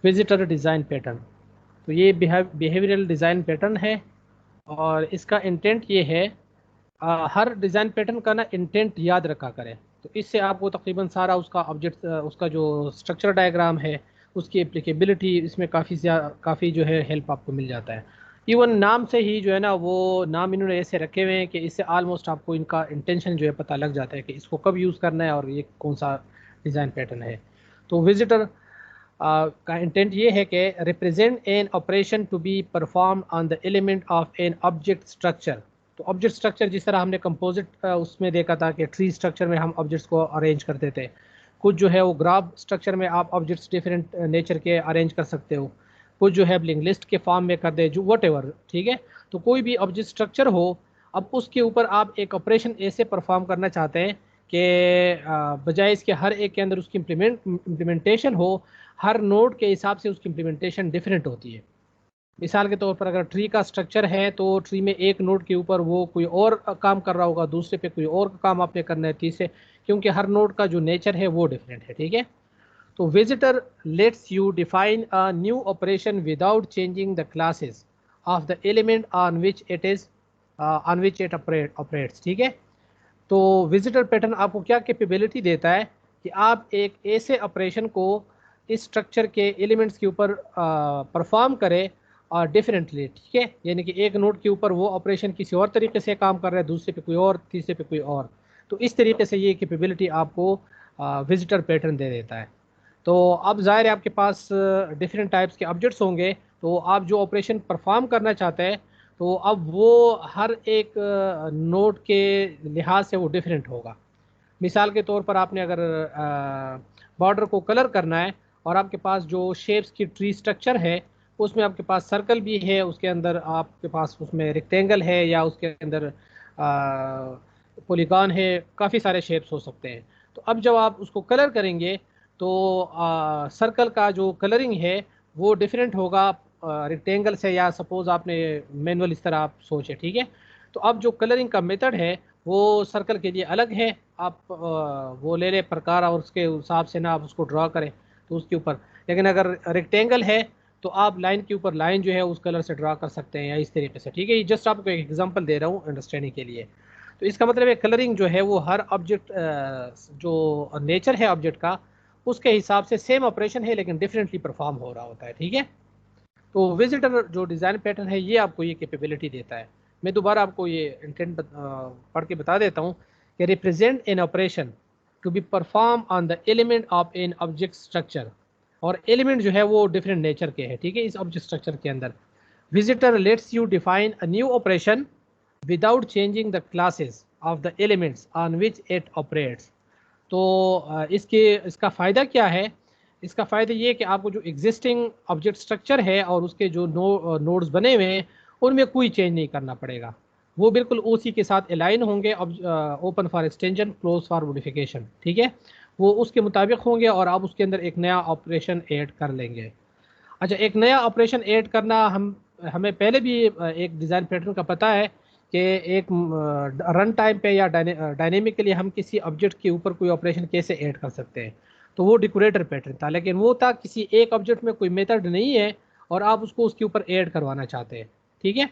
Visitor design pattern. तो ये behavioural design pattern है और इसका इंटेंट ये है, हर डिज़ाइन पैटर्न का ना इंटेंट याद रखा करें। तो इससे आपको तकरीबन सारा उसका ऑब्जेक्ट, उसका जो स्ट्रक्चर डायग्राम है, उसकी एप्लीकेबिलिटी, इसमें काफ़ी जो है हेल्प आपको मिल जाता है। इवन नाम से ही जो है ना, वो नाम इन्होंने ऐसे रखे हुए हैं कि इससे आलमोस्ट आपको इनका इंटेंशन जो है पता लग जाता है कि इसको कब यूज़ करना है और ये कौन सा डिज़ाइन पैटर्न है। तो विजिटर का इंटेंट ये है कि represent an operation to be perform on the element of an object structure. तो ऑब्जेक्ट स्ट्रक्चर जिस तरह हमने कंपोजिट उसमें देखा था कि ट्री स्ट्रक्चर में हम ऑब्जेक्ट्स को अरेंज करते थे, कुछ जो है वो ग्राफ स्ट्रक्चर में आप ऑब्जेक्ट्स डिफरेंट नेचर के अरेंज कर सकते हो, कुछ जो है लिंक लिस्ट के फॉर्म में कर दे, जो वट एवर, ठीक है। तो कोई भी ऑब्जेक्ट स्ट्रक्चर हो, अब उसके ऊपर आप एक ऑपरेशन ऐसे परफॉर्म करना चाहते हैं कि बजाय इसके हर एक के अंदर उसकी इम्प्लीमेंटेशन हो, हर नोड के हिसाब से उसकी इम्प्लीमेंटेशन डिफरेंट होती है। मिसाल के तौर पर अगर ट्री का स्ट्रक्चर है तो ट्री में एक नोड के ऊपर वो कोई और काम कर रहा होगा, दूसरे पे कोई और काम आपने करना है, तीसरे, क्योंकि हर नोड का जो नेचर है वो डिफरेंट है, ठीक है। तो visitor let's you define a new operation without changing the classes of the element on which it operates, ठीक है। तो विजिटर पैटर्न आपको क्या कैपेबिलिटी देता है कि आप एक ऐसे ऑपरेशन को इस स्ट्रक्चर के एलिमेंट्स के ऊपर परफॉर्म करें और डिफरेंटली, ठीक है। यानी कि एक नोड के ऊपर वो ऑपरेशन किसी और तरीके से काम कर रहा है, दूसरे पे कोई और, तीसरे पे कोई और। तो इस तरीके से ये कैपेबिलिटी आपको विजिटर पैटर्न दे देता है। तो अब ज़ाहिर है आपके पास डिफरेंट टाइप्स के ऑब्जेक्ट्स होंगे, तो आप जो ऑपरेशन परफॉर्म करना चाहते हैं, तो अब वो हर एक नोड के लिहाज से वो डिफरेंट होगा। मिसाल के तौर पर आपने अगर बॉर्डर को कलर करना है और आपके पास जो शेप्स की ट्री स्ट्रक्चर है, उसमें आपके पास सर्कल भी है, उसके अंदर आपके पास उसमें रेक्टेंगल है, या उसके अंदर पॉलीगॉन है, काफ़ी सारे शेप्स हो सकते हैं। तो अब जब आप उसको कलर करेंगे तो सर्कल का जो कलरिंग है वो डिफरेंट होगा रेक्टेंगल से, या सपोज आपने मैनुअल इस तरह आप सोचे, ठीक है। तो अब जो कलरिंग का मेथड है वो सर्कल के लिए अलग है, आप वो ले लें प्रकार और उसके हिसाब से ना आप उसको ड्रा करें तो उसके ऊपर। लेकिन अगर रेक्टेंगल है तो आप लाइन के ऊपर लाइन जो है उस कलर से ड्रा कर सकते हैं, या इस तरीके से, ठीक है। ये जस्ट आपको एक एग्जांपल दे रहा हूँ अंडरस्टैंडिंग के लिए। तो इसका मतलब है कलरिंग जो है वो हर ऑब्जेक्ट, जो नेचर है ऑब्जेक्ट का, उसके हिसाब से सेम ऑपरेशन है लेकिन डिफरेंटली परफॉर्म हो रहा होता है, ठीक है। तो विजिटर जो डिज़ाइन पैटर्न है ये आपको ये कैपेबिलिटी देता है। मैं दोबारा आपको ये इंटेंट पढ़ के बता देता हूँ कि represent an operation to be perform on the element of an object structure. और एलिमेंट जो है वो डिफरेंट नेचर के हैं, ठीक है, इस ऑब्जेक्ट स्ट्रक्चर के अंदर। Visitor let's you define a new operation without changing the classes of the elements on which it operates. तो इसका फ़ायदा क्या है? इसका फ़ायदा ये है कि आपको जो एग्जिस्टिंग ऑब्जेक्ट स्ट्रक्चर है और उसके जो नोड्स बने हुए हैं उनमें कोई चेंज नहीं करना पड़ेगा, वो बिल्कुल उसी के साथ अलाइन होंगे। Open for extension, close for modification, ठीक है, वो उसके मुताबिक होंगे और आप उसके अंदर एक नया ऑपरेशन ऐड कर लेंगे। अच्छा, एक नया ऑपरेशन ऐड करना हमें पहले भी एक डिज़ाइन पैटर्न का पता है कि एक रन टाइम पे या डायनेमिकली हम किसी ऑब्जेक्ट के ऊपर कोई ऑपरेशन कैसे ऐड कर सकते हैं। तो वो डेकोरेटर पैटर्न था, लेकिन वो था किसी एक ऑब्जेक्ट में कोई मेथड नहीं है और आप उसको उसके ऊपर ऐड करवाना चाहते हैं, ठीक है।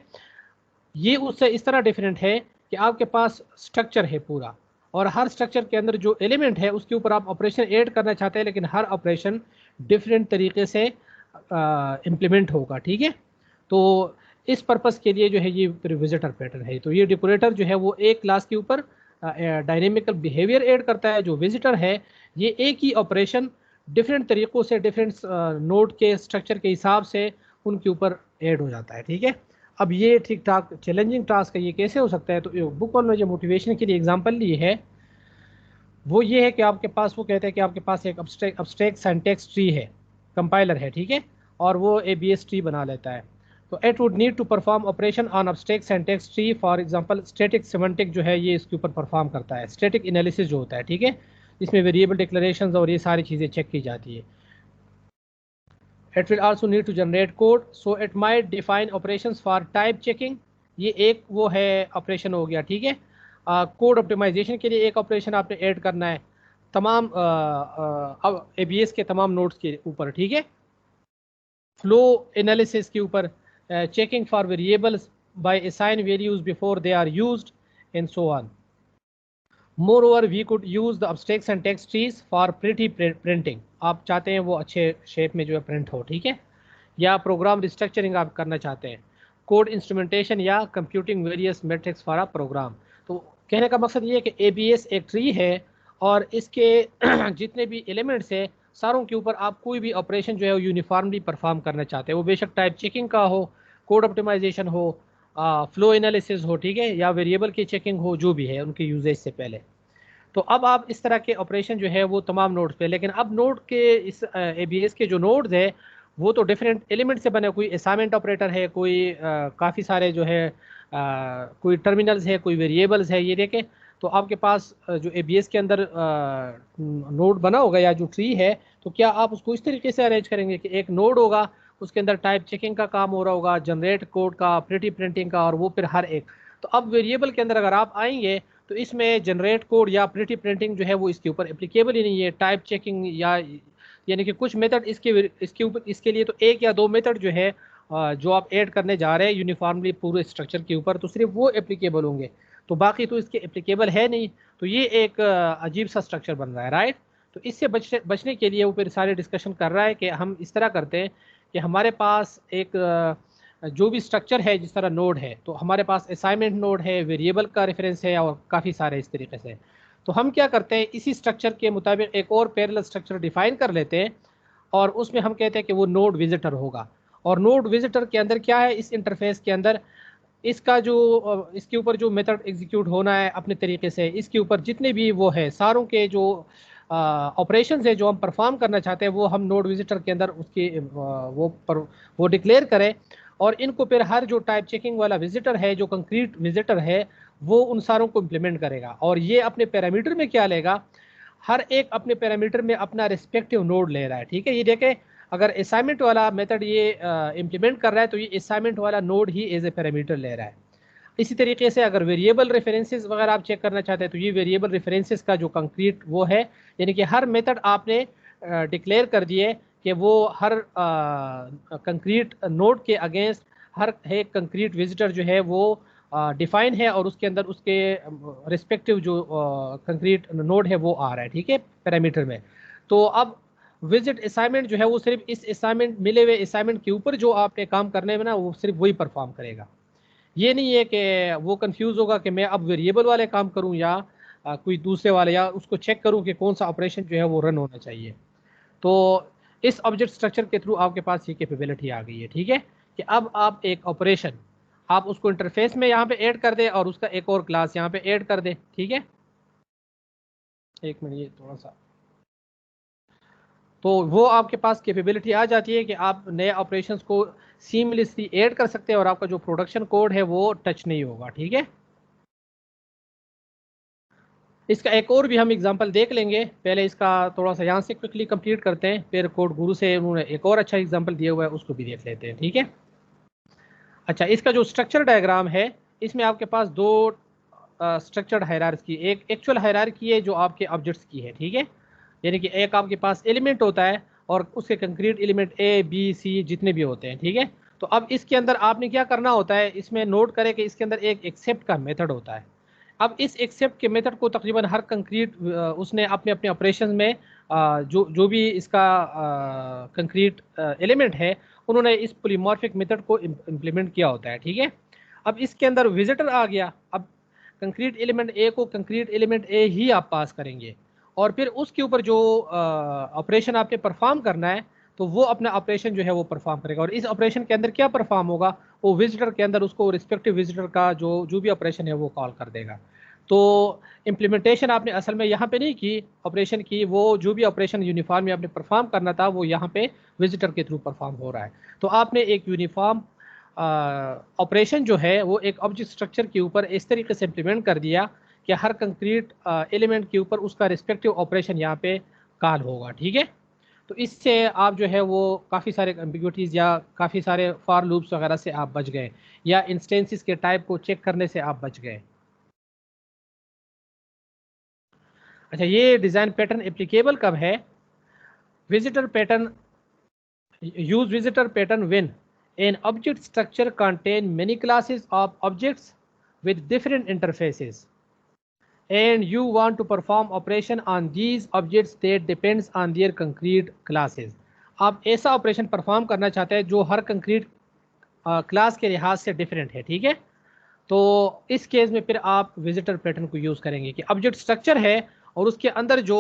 ये उससे इस तरह डिफरेंट है कि आपके पास स्ट्रक्चर है पूरा, और हर स्ट्रक्चर के अंदर जो एलिमेंट है उसके ऊपर आप ऑपरेशन ऐड करना चाहते हैं, लेकिन हर ऑपरेशन डिफरेंट तरीके से इम्प्लीमेंट होगा, ठीक है। तो इस पर्पस के लिए जो है ये विजिटर पैटर्न है। तो ये डेकोरेटर जो है वो एक क्लास के ऊपर डायनेमिकल बिहेवियर ऐड करता है। जो विजिटर है ये एक ही ऑपरेशन डिफरेंट तरीक़ों से, डिफरेंट नोड के स्ट्रक्चर के हिसाब से उनके ऊपर ऐड हो जाता है, ठीक है। अब ये ठीक ठाक चैलेंजिंग टास्क है, ये कैसे हो सकता है? तो बुक और में जो मोटिवेशन के लिए एग्जांपल ली है वो ये है कि आपके पास, वो कहते हैं कि आपके पास एक abstract सिंटैक्स ट्री है, कंपाइलर है, ठीक है, और वो ABS ट्री बना लेता है। तो it would need to perform operation on abstract syntax tree. For example static semantic जो है ये इसके ऊपर परफॉर्म करता है, स्टैटिक एनालिसिस जो होता है, ठीक है, इसमें वेरिएबल डिक्लेरेशंस और ये सारी चीज़ें चेक की जाती है। It will also need to generate code, so it might define operations for type checking. ये एक वो है ऑपरेशन हो गया, ठीक है। कोड ऑप्टिमाइजेशन के लिए एक ऑपरेशन आपने ऐड करना है तमाम ABS के तमाम नोड्स के ऊपर, ठीक है। फ्लो एनालिसिस के ऊपर, checking for variables by assign values before they are used and so on. Moreover, we could use the abstracts and text trees for pretty printing. आप चाहते हैं वो अच्छे शेप में जो है प्रिंट हो, ठीक है, या प्रोग्राम रिस्ट्रक्चरिंग आप करना चाहते हैं, कोड इंस्ट्रूमेंटेशन या computing various metrics for a program. तो कहने का मकसद ये है कि एबीएस एक ट्री है और इसके जितने भी एलिमेंट्स हैं सारों के ऊपर आप कोई भी ऑपरेशन जो है वो यूनिफॉर्मली परफॉर्म करना चाहते हैं, वो बेशक टाइप चेकिंग का हो, कोड ऑप्टिमाइजेशन हो, फ्लो एनालिसिस हो, ठीक है, या वेरिएबल की चेकिंग हो, जो भी है उनके यूजेज से पहले। तो अब आप इस तरह के ऑपरेशन जो है वो तमाम नोड्स पे, लेकिन अब नोड के इस एबीएस के जो नोड्स है वो तो डिफरेंट एलिमेंट से बने, कोई असाइनमेंट ऑपरेटर है, कोई काफ़ी सारे जो है कोई टर्मिनल्स है, कोई वेरिएबल्स है, ये देखें। तो आपके पास जो एबीएस के अंदर नोड बना होगा या जो ट्री है, तो क्या आप उसको इस तरीके से अरेंज करेंगे कि एक नोड होगा, उसके अंदर टाइप चेकिंग का काम हो रहा होगा, जनरेट कोड का, प्रिटी प्रिंटिंग का, और वो फिर हर एक। तो अब वेरिएबल के अंदर अगर आप आएंगे तो इसमें जनरेट कोड या प्रिटी प्रिंटिंग जो है वो इसके ऊपर एप्लीकेबल ही नहीं है, टाइप चेकिंग या यानी कि कुछ मेथड इसके ऊपर, इसके लिए तो एक या दो मेथड जो है जो आप ऐड करने जा रहे हैं यूनिफॉर्मली पूरे स्ट्रक्चर के ऊपर, तो सिर्फ वो एप्लीकेबल होंगे, तो बाकी तो इसके एप्लीकेबल है नहीं। तो ये एक अजीब सा स्ट्रक्चर बन रहा है, राइट। तो इससे बचने के लिए वो फिर सारे डिस्कशन कर रहा है कि हम इस तरह करते हैं कि हमारे पास एक जो भी स्ट्रक्चर है, जिस तरह नोड है, तो हमारे पास असाइनमेंट नोड है, वेरिएबल का रेफरेंस है, और काफ़ी सारे इस तरीके से। तो हम क्या करते हैं, इसी स्ट्रक्चर के मुताबिक एक और पैरेलल स्ट्रक्चर डिफाइन कर लेते हैं, और उसमें हम कहते हैं कि वो नोड विजिटर होगा। और नोड विजिटर के अंदर क्या है, इस इंटरफेस के अंदर इसका जो इसके ऊपर जो मेथड एग्जीक्यूट होना है अपने तरीके से, इसके ऊपर जितने भी वो है सारों के जो ऑपरेशन है जो हम परफॉर्म करना चाहते हैं, वो हम नोड विजिटर के अंदर उसकी वो डिक्लेयर करें, और इनको फिर हर जो टाइप चेकिंग वाला विजिटर है, जो कंक्रीट विजिटर है, वो उन सारों को इम्प्लीमेंट करेगा। और ये अपने पैरामीटर में क्या लेगा, हर एक अपने पैरामीटर में अपना रिस्पेक्टिव नोड ले रहा है, ठीक है। ये देखें, अगर असाइनमेंट वाला मेथड ये इम्प्लीमेंट कर रहा है तो ये असाइनमेंट वाला नोड ही एज ए पैरामीटर ले रहा है। इसी तरीके से अगर वेरिएबल रेफरेंसेस वगैरह आप चेक करना चाहते हैं तो ये वेरिएबल रेफरेंसेस का जो कंक्रीट वो है, यानी कि हर मेथड आपने डिक्लेयर कर दिए कि वो हर कंक्रीट नोड के अगेंस्ट हर एक कंक्रीट विजिटर जो है वो डिफाइन है, और उसके अंदर उसके रिस्पेक्टिव जो कंक्रीट नोड है वो आ रहा है, ठीक है, पैरामीटर में। तो अब विजिट असाइनमेंट जो है वो सिर्फ इस असाइनमेंट, मिले हुए असाइनमेंट के ऊपर जो आपने काम करने में ना, वो सिर्फ वही परफॉर्म करेगा। ये नहीं है कि वो कंफ्यूज होगा कि मैं अब वेरिएबल वाले काम करूं या कोई दूसरे वाले, या उसको चेक करूं कि कौन सा ऑपरेशन जो है वो रन होना चाहिए। तो इस ऑब्जेक्ट स्ट्रक्चर के थ्रू आपके पास ये कैपेबिलिटी आ गई है, ठीक है, कि अब आप एक ऑपरेशन आप उसको इंटरफेस में यहाँ पे ऐड कर दे, और उसका एक और क्लास यहाँ पे ऐड कर दे, ठीक है। एक मिनट, ये थोड़ा सा, तो वो आपके पास कैपेबिलिटी आ जाती है कि आप नए ऑपरेशंस को सीमलेसली ऐड कर सकते हैं, और आपका जो प्रोडक्शन कोड है वो टच नहीं होगा, ठीक है। इसका एक और भी हम एग्जांपल देख लेंगे, पहले इसका थोड़ा सा यहाँ से क्विकली कंप्लीट करते हैं, फिर कोड गुरु से उन्होंने एक और अच्छा एग्जांपल दिया हुआ है, उसको भी देख लेते हैं, ठीक है। अच्छा, इसका जो स्ट्रक्चर डायग्राम है, इसमें आपके पास दो स्ट्रक्चर्ड हायरार्की, एक एक्चुअल हायरार्की है जो आपके ऑब्जेक्ट्स की है, ठीक है, यानी कि एक आपके पास एलिमेंट होता है और उसके concrete element A B C जितने भी होते हैं, ठीक है। तो अब इसके अंदर आपने क्या करना होता है, इसमें नोट करें कि इसके अंदर एक एक्सेप्ट का मेथड होता है। अब इस एक्सेप्ट के मेथड को तकरीबन हर कंक्रीट उसने अपने अपने ऑपरेशन में जो जो भी इसका कंक्रीट एलिमेंट है, उन्होंने इस पोलीमॉर्फिक मेथड को इम्प्लीमेंट किया होता है, ठीक है। अब इसके अंदर विजिटर आ गया, अब कंक्रीट एलिमेंट ए को कंक्रीट एलिमेंट ए ही आप पास करेंगे, और फिर उसके ऊपर जो ऑपरेशन आपने परफॉर्म करना है, तो वो अपना ऑपरेशन जो है वो परफॉर्म करेगा। और इस ऑपरेशन के अंदर क्या परफॉर्म होगा, वो विजिटर के अंदर उसको रिस्पेक्टिव विजिटर का जो जो भी ऑपरेशन है वो कॉल कर देगा। तो इम्प्लीमेंटेशन आपने असल में यहाँ पे नहीं की ऑपरेशन की, वो जो भी ऑपरेशन यूनिफॉर्म में आपने परफॉर्म करना था वो यहाँ पे विजिटर के थ्रू परफॉर्म हो रहा है। तो आपने एक यूनिफॉर्म ऑपरेशन जो है वो एक ऑब्जेक्ट स्ट्रक्चर के ऊपर इस तरीके से इम्प्लीमेंट कर दिया कि हर कंक्रीट एलिमेंट के ऊपर उसका रिस्पेक्टिव ऑपरेशन यहाँ पे कॉल होगा, ठीक है। तो इससे आप जो है वो काफ़ी सारे एम्बिग्विटीज़ या काफ़ी सारे फॉर लूप्स वगैरह से आप बच गए, या इंस्टेंसेस के टाइप को चेक करने से आप बच गए। अच्छा, ये डिज़ाइन पैटर्न एप्लीकेबल कब है, visitor pattern use visitor pattern when an object structure contain many classes of objects with different interfaces and you want to perform operation on these objects that depends on their concrete classes. आप ऐसा operation perform करना चाहते हैं जो हर concrete class के लिहाज से different है, ठीक है। तो इस केस में फिर आप विजिटर पैटर्न को यूज़ करेंगे कि ऑब्जेक्ट स्ट्रक्चर है और उसके अंदर जो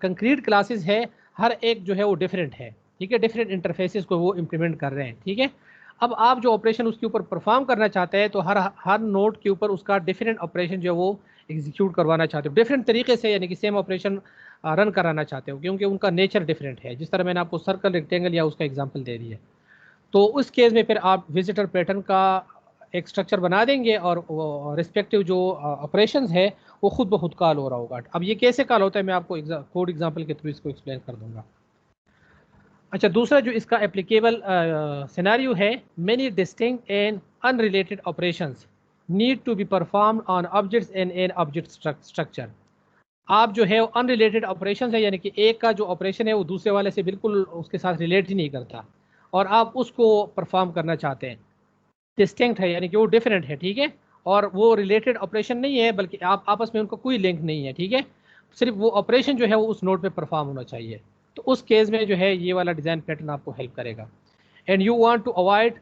कंक्रीट क्लासेस है हर एक जो है वो डिफरेंट है, ठीक है, डिफरेंट इंटरफेसेस को वो इम्प्लीमेंट कर रहे हैं, ठीक है। अब आप जो ऑपरेशन उसके ऊपर परफॉर्म करना चाहते हैं तो हर हर नोड के ऊपर उसका डिफरेंट ऑपरेशन जो है वो एग्जीक्यूट करवाना चाहते हो डिफरेंट तरीके से, यानी कि सेम ऑपरेशन रन कराना चाहते हो क्योंकि उनका नेचर डिफरेंट है। जिस तरह मैंने आपको सर्कल, रेक्टेंगल या उसका एग्जांपल दे दिया, तो उस केस में फिर आप विजिटर पैटर्न का एक स्ट्रक्चर बना देंगे और रिस्पेक्टिव जो ऑपरेशंस है वो खुद ब खुद कॉल हो रहा होगा। अब ये कैसे कॉल होता है मैं आपको कोड एग्जांपल के थ्रू इसको एक्सप्लेन कर दूंगा। अच्छा, दूसरा जो इसका एप्लीकेबल सिनेरियो है, many distinct and unrelated operations need to be performed on objects in an object structure. आप जो है अनरिलेटेड ऑपरेशंस है, यानी कि एक का जो ऑपरेशन है वो दूसरे वाले से बिल्कुल उसके साथ रिलेट ही नहीं करता और आप उसको परफॉर्म करना चाहते हैं। डिस्टिंक्ट है यानी कि वो डिफरेंट है, ठीक है, और वो रिलेटेड ऑपरेशन नहीं है बल्कि आप आपस में उनका कोई लिंक नहीं है, ठीक है, सिर्फ वो ऑपरेशन जो है वो उस नोड पे परफॉर्म होना चाहिए। तो उस केस में जो है ये वाला डिज़ाइन पैटर्न आपको हेल्प करेगा। And you want to avoid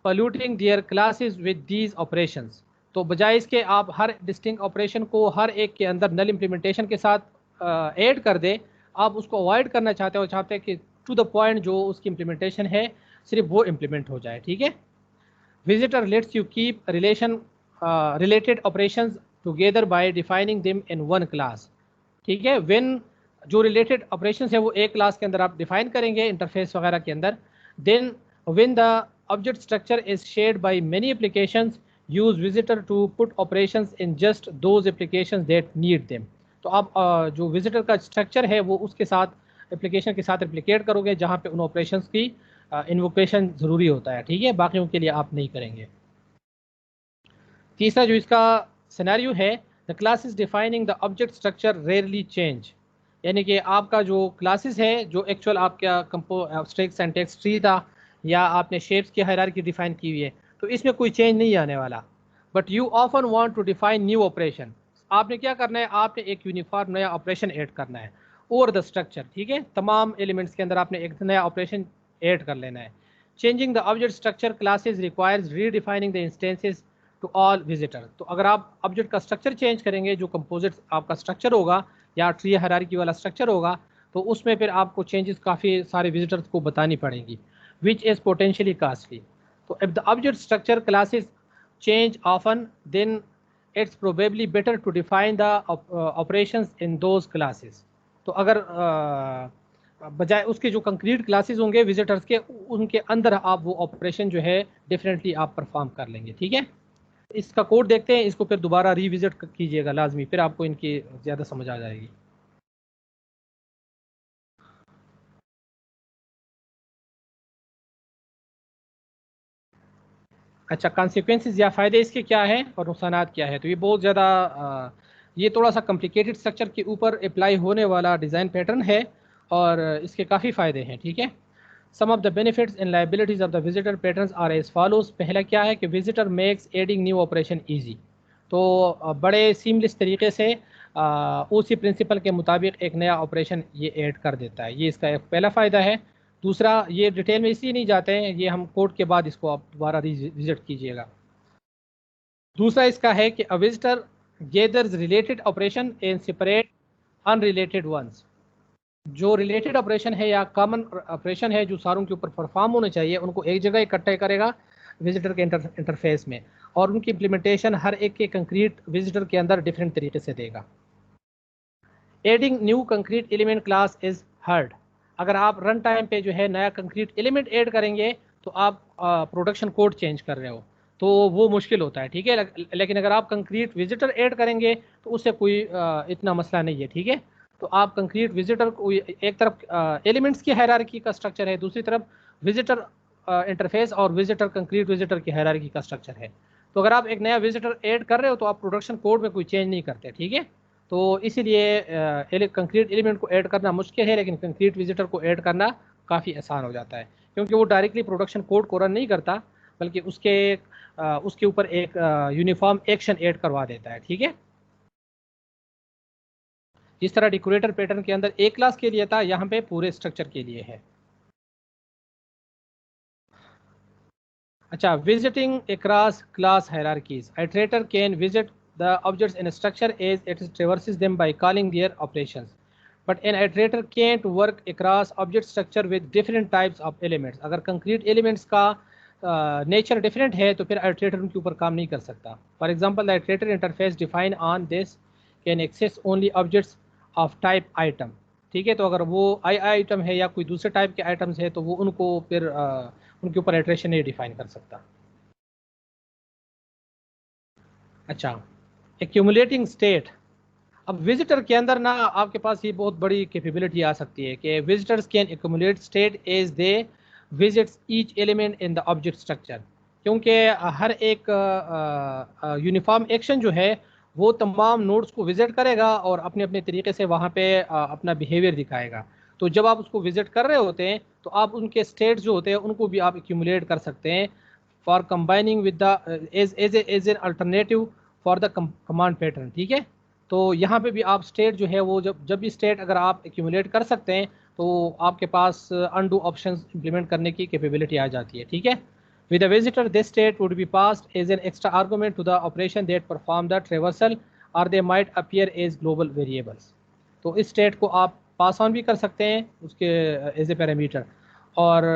polluting their classes with these operations. तो बजाय इसके आप हर डिस्टिंक्ट ऑपरेशन को हर एक के अंदर नल इम्प्लीमेंटेशन के साथ ऐड कर दे, आप उसको अवॉइड करना चाहते हो, चाहते हैं कि टू द पॉइंट जो उसकी इम्प्लीमेंटेशन है सिर्फ वो इम्प्लीमेंट हो जाए, ठीक है। Visitor lets you keep related operations together by defining them in one class, ठीक है। when जो related operations है वो एक क्लास के अंदर आप डिफाइन करेंगे इंटरफेस वगैरह के अंदर, then when the object structure is shared by many applications use visitor to put operations in just those applications that need them। तो आप जो विजिटर का स्ट्रक्चर है वो उसके साथ एप्लीकेशन के साथ रिप्लिकेट करोगे जहाँ पे उन ऑपरेशंस की इन्वोकेशन ज़रूरी होता है, ठीक है, बाकियों के लिए आप नहीं करेंगे। तीसरा जो इसका सिनेरियो है, the classes defining the object structure rarely change, यानी कि आपका जो क्लासेस है जो एक्चुअल आपका एब्स्ट्रैक्ट सिंटैक्स ट्री था या आपने शेप्स की हायरार्की डिफाइन की हुई है तो इसमें कोई चेंज नहीं आने वाला। But you often want to define new operation, आपने क्या करना है, आपने एक यूनिफॉर्म नया ऑपरेशन ऐड करना है ओवर द स्ट्रक्चर, ठीक है, तमाम एलिमेंट्स के अंदर आपने एक नया ऑपरेशन ऐड कर लेना है। Changing the object structure classes requires redefining the instances to all visitor. तो अगर आप ऑब्जेक्ट का स्ट्रक्चर चेंज करेंगे, जो कंपोजिट आपका स्ट्रक्चर होगा या ट्री हायरार्की वाला स्ट्रक्चर होगा, तो उसमें फिर आपको चेंजेस काफ़ी सारे विजिटर्स को बतानी पड़ेंगी, विच इज़ पोटेंशियली कॉस्टली। तो if the object structure classes change often then it's probably better to define the operations in those classes. तो अगर बजाय उसके जो कंक्रीट क्लासेस होंगे विजिटर्स के, उनके अंदर आप वो ऑपरेशन जो है डिफरेंटली आप परफॉर्म कर लेंगे, ठीक है। इसका कोड देखते हैं, इसको फिर दोबारा रिविजिट कीजिएगा लाजमी, फिर आपको इनकी ज़्यादा समझ आ जाएगी। अच्छा, कॉन्सिक्वेंसेस या फ़ायदे इसके क्या है और नुकसानात क्या है। तो ये बहुत ज़्यादा ये थोड़ा सा कॉम्प्लिकेटेड स्ट्रक्चर के ऊपर अप्लाई होने वाला डिज़ाइन पैटर्न है और इसके काफ़ी फ़ायदे हैं, ठीक है। Some of the benefits and liabilities of the visitor patterns are as follows. पहला क्या है कि visitor makes adding new operation easy. तो बड़े सीमलेस तरीके से उसी प्रिंसिपल के मुताबिक एक नया ऑपरेशन ये ऐड कर देता है, ये इसका एक पहला फ़ायदा है। दूसरा, ये डिटेल में इसलिए नहीं जाते हैं, ये हम कोड के बाद इसको आप दोबारा विजिट कीजिएगा। दूसरा इसका है कि a visitor gathers related operation and separate unrelated ones. जो रिलेटेड ऑपरेशन है या कॉमन ऑपरेशन है जो सारों के ऊपर परफॉर्म होने चाहिए, उनको एक जगह इकट्ठा करेगा विजिटर के इंटरफेस में और उनकी इम्प्लीमेंटेशन हर एक के कंक्रीट विजिटर के अंदर डिफरेंट तरीके से देगा। Adding new concrete element class is hard. अगर आप रन टाइम पे जो है नया कंक्रीट एलिमेंट ऐड करेंगे तो आप प्रोडक्शन कोड चेंज कर रहे हो, तो वो मुश्किल होता है, ठीक है। लेकिन अगर आप कंक्रीट विजिटर ऐड करेंगे तो उससे कोई इतना मसला नहीं है, ठीक है। तो आप कंक्रीट विजिटर को, एक तरफ एलिमेंट्स की हायरार्की का स्ट्रक्चर है, दूसरी तरफ विजिटर इंटरफेस और विजिटर कंक्रीट विजिटर की हायरार्की का स्ट्रक्चर है। तो अगर आप एक नया विजिटर ऐड कर रहे हो तो आप प्रोडक्शन कोड में कोई चेंज नहीं करते, ठीक है। तो इसीलिए कंक्रीट एलिमेंट को ऐड करना मुश्किल है लेकिन कंक्रीट विजिटर को ऐड करना काफ़ी आसान हो जाता है, क्योंकि वो डायरेक्टली प्रोडक्शन कोड को रन नहीं करता, बल्कि उसके ऊपर एक यूनिफॉर्म एक्शन ऐड करवा देता है। ठीक है, जिस तरह डेकोरेटर पैटर्न के अंदर एक क्लास के लिए था, यहाँ पे पूरे स्ट्रक्चर के लिए है। अच्छा, visiting across class hierarchies, iterator can visit the objects in structure as it traverses them by calling their operations, but an iterator can't work across object structure with different types of elements. अगर concrete elements का nature different है तो फिर iterator उनके ऊपर काम नहीं कर सकता। For example, the iterator interface define on this can access only objects of type item. ठीक है, तो अगर वो आई आइटम है या कोई दूसरे टाइप के आइटम्स है तो वो उनको फिर उनके ऊपर इटरेशन नहीं डिफाइन कर सकता। अच्छा, एक्यूमुलेटिंग स्टेट। अब विजिटर के अंदर ना आपके पास ये बहुत बड़ी कैपेबिलिटी आ सकती है कि visitors can accumulate state as they visits each element in the object structure, क्योंकि हर एक यूनिफॉर्म एक्शन जो है वो तमाम नोड्स को विजिट करेगा और अपने अपने तरीके से वहाँ पे अपना बिहेवियर दिखाएगा। तो जब आप उसको विजिट कर रहे होते हैं तो आप उनके स्टेट्स जो होते हैं उनको भी आप एक्यूमुलेट कर सकते हैं for combining with the as an alternative for the command pattern. ठीक है, तो यहाँ पे भी आप स्टेट जो है वो जब जब भी स्टेट अगर आप एक्यूमुलेट कर सकते हैं तो आपके पास अनडू ऑप्शन इंप्लीमेंट करने की कैपेबिलिटी आ जाती है। ठीक है, with a visitor this state would be passed as an extra argument to the operation that perform the traversal, or they might appear as global variables। तो इस स्टेट को आप पास ऑन भी कर सकते हैं उसके एज ए पैरामीटर, और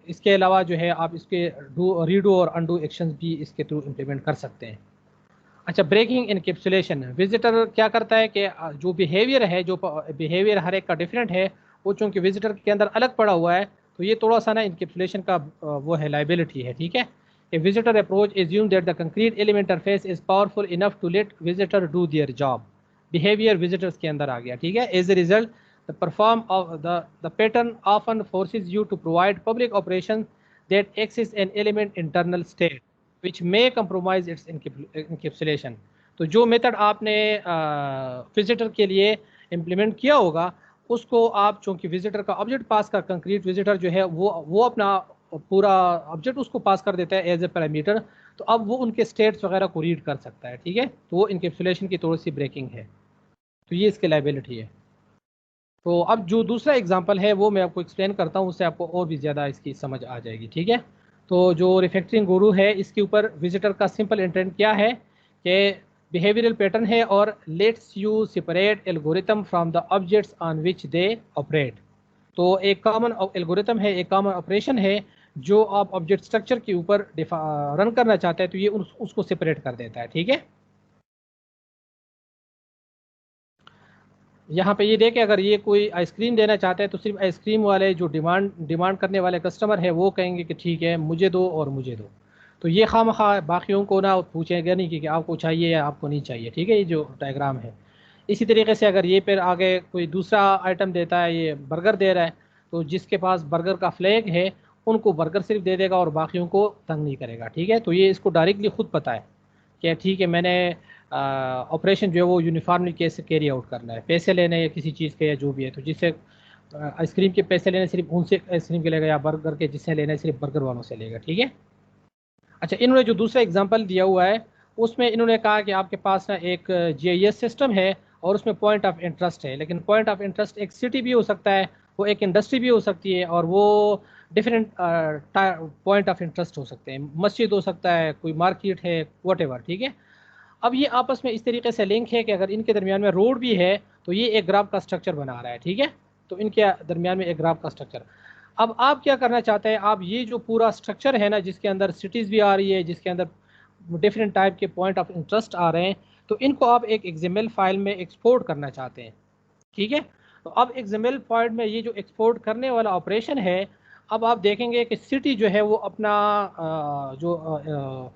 इसके अलावा जो है आप इसके रीडू और अनडू एक्शंस भी इसके थ्रू इंप्लीमेंट कर सकते हैं। अच्छा, ब्रेकिंग इनकैप्सुलेशन। विजिटर क्या करता है कि जो बिहेवियर है, जो बिहेवियर हर एक का डिफरेंट है, वो चूँकि विजिटर के अंदर अलग पड़ा हुआ है तो ये थोड़ा सा ना इनकैप्सुलेशन का वो है, लाइबिलिटी है। ठीक है, a visitor approach assume that the concrete element interface is powerful enough to let visitor do their job. Behaviour visitors के अंदर आ गया। ठीक है, as a result the perform of the pattern often forces you to provide public operation that access an element internal state which may compromise its encapsulation। तो जो method आपने visitor के लिए इम्प्लीमेंट किया होगा उसको आप, चूंकि विजिटर का ऑब्जेक्ट पास का कंक्रीट विजिटर जो है वो अपना पूरा ऑब्जेक्ट उसको पास कर देता है एज ए पैरामीटर, तो अब वो उनके स्टेट्स वगैरह को रीड कर सकता है। ठीक है, तो वो इनकैप्सुलेशन की थोड़ी सी ब्रेकिंग है, तो ये इसकी लाइबिलिटी है। तो अब जो दूसरा एग्जांपल है वो मैं आपको एक्सप्लेन करता हूँ, उससे आपको और भी ज़्यादा इसकी समझ आ जाएगी। ठीक है, तो जो रिफैक्टरिंग गुरु है इसके ऊपर विजिटर का सिंपल इंटेंट क्या है कि बिहेवियरल पैटर्न है और let's you separate algorithm from the objects on which they operate. तो एक कॉमन एल्गोरिथम है, एक कॉमन ऑपरेशन है जो आप ऑब्जेक्ट स्ट्रक्चर के ऊपर रन करना चाहते हैं तो ये उसको सेपरेट कर देता है। ठीक है, यहाँ पे ये देखें, अगर ये कोई आइसक्रीम देना चाहता है तो सिर्फ आइसक्रीम वाले जो डिमांड करने वाले कस्टमर है वो कहेंगे कि ठीक है मुझे दो और मुझे दो, तो ये खामखा बाकियों को ना पूछेंगे नहीं कि आपको चाहिए या आपको नहीं चाहिए। ठीक है, ये जो डायग्राम है। इसी तरीके से अगर ये फिर आगे कोई दूसरा आइटम देता है, ये बर्गर दे रहा है, तो जिसके पास बर्गर का फ्लैग है उनको बर्गर सिर्फ दे देगा और बाकियों को तंग नहीं करेगा। ठीक है, तो ये इसको डायरेक्टली खुद पता है कि ठीक है मैंने ऑपरेशन जो है वो यूनिफॉर्मली कैसे कैरी आउट करना है, पैसे लेने या किसी चीज़ के या जो भी है, तो जिससे आइसक्रीम के पैसे लेने सिर्फ उनसे आइसक्रीम के लेगा या बर्गर के जिससे लेना है सिर्फ बर्गर वालों से लेगा। ठीक है, अच्छा, इन्होंने जो दूसरा एग्जांपल दिया हुआ है उसमें इन्होंने कहा कि आपके पास ना एक जीआईएस सिस्टम है और उसमें पॉइंट ऑफ इंटरेस्ट है, लेकिन पॉइंट ऑफ इंटरेस्ट एक सिटी भी हो सकता है, वो एक इंडस्ट्री भी हो सकती है, और वो डिफरेंट पॉइंट ऑफ इंटरेस्ट हो सकते हैं, मस्जिद हो सकता है, कोई मार्केट है, वट। ठीक है, अब ये आपस में इस तरीके से लिंक है कि अगर इनके दरमियान में रोड भी है तो ये एक ग्राफ का स्ट्रक्चर बना रहा है। ठीक है, तो इनके दरमियान में एक ग्राफ का स्ट्रक्चर। अब आप क्या करना चाहते हैं, आप ये जो पूरा स्ट्रक्चर है ना जिसके अंदर सिटीज़ भी आ रही है, जिसके अंदर डिफरेंट टाइप के पॉइंट ऑफ इंटरेस्ट आ रहे हैं, तो इनको आप एक एक्सएमएल फाइल में एक्सपोर्ट करना चाहते हैं। ठीक है, तो अब एक्सएमएल फाइल में ये जो एक्सपोर्ट करने वाला ऑपरेशन है, अब आप देखेंगे कि सिटी जो है वो अपना जो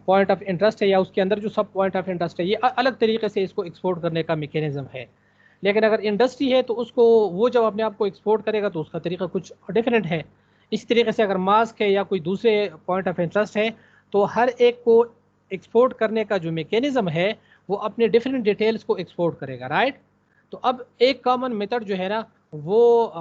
पॉइंट ऑफ इंटरेस्ट है या उसके अंदर जो सब पॉइंट ऑफ इंटरेस्ट है ये अलग तरीके से इसको एक्सपोर्ट करने का मैकेनिज्म है। लेकिन अगर इंडस्ट्री है तो उसको वो जब अपने आप को एक्सपोर्ट करेगा तो उसका तरीका कुछ डिफरेंट है। इसी तरीके से अगर मास्क है या कोई दूसरे पॉइंट ऑफ इंटरेस्ट है तो हर एक को एक्सपोर्ट करने का जो मैकेनिज्म है वो अपने डिफरेंट डिटेल्स को एक्सपोर्ट करेगा, राइट। तो अब एक कॉमन मेथड जो है ना वो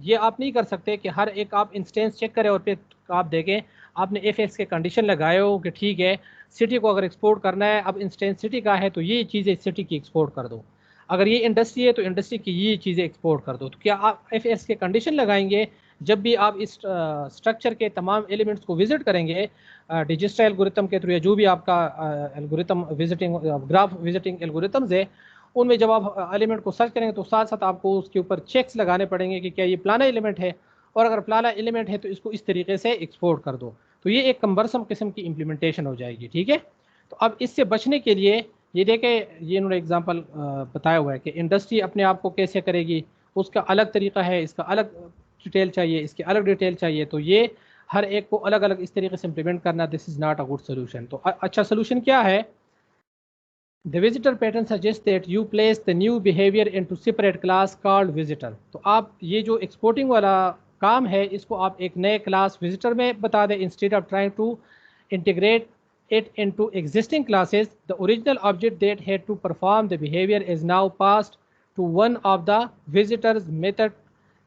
ये आप नहीं कर सकते कि हर एक आप इंस्टेंस चेक करें और फिर आप देखें आपने एफ एक्स के कंडीशन लगाए हो कि ठीक है सिटी को अगर एक्सपोर्ट करना है, अब इंस्टेंस सिटी का है तो ये चीज़ें सिटी की एक्सपोर्ट कर दो, अगर ये इंडस्ट्री है तो इंडस्ट्री की ये चीज़ें एक्सपोर्ट कर दो। तो क्या आप एफ एक्स के कंडीशन लगाएंगे जब भी आप इस स्ट्रक्चर के तमाम एलिमेंट्स को विजिट करेंगे डिजिस्ट्रा एल्गोरिथम के थ्रू, या जो भी आपका algorithm visiting graph visiting algorithms है, उनमें जब आप एलिमेंट को सर्च करेंगे तो साथ साथ आपको उसके ऊपर चेक्स लगाने पड़ेंगे कि क्या ये फलाना एलिमेंट है, और अगर फलाना एलिमेंट है तो इसको इस तरीके से एक्सपोर्ट कर दो। तो ये एक कम्बरसम किस्म की इम्प्लीमेंटेशन हो जाएगी, ठीक है। तो अब इससे बचने के लिए ये देखें, ये इन्होंने एग्जांपल बताया हुआ है कि इंडस्ट्री अपने आप को कैसे करेगी, उसका अलग तरीका है, इसका अलग डिटेल चाहिए, इसकी अलग डिटेल चाहिए, तो ये हर एक को अलग अलग इस तरीके से इम्प्लीमेंट करना, this is not a good solution. तो अच्छा सोल्यूशन क्या है? The visitor pattern suggests that you place the new behavior into separate class called visitor। तो आप ये जो एक्सपोर्टिंग वाला काम है इसको आप एक नए क्लास विजिटर में बता दें, instead of trying to integrate it into existing classes, the original object that had to perform the behavior is now passed to one of the visitors method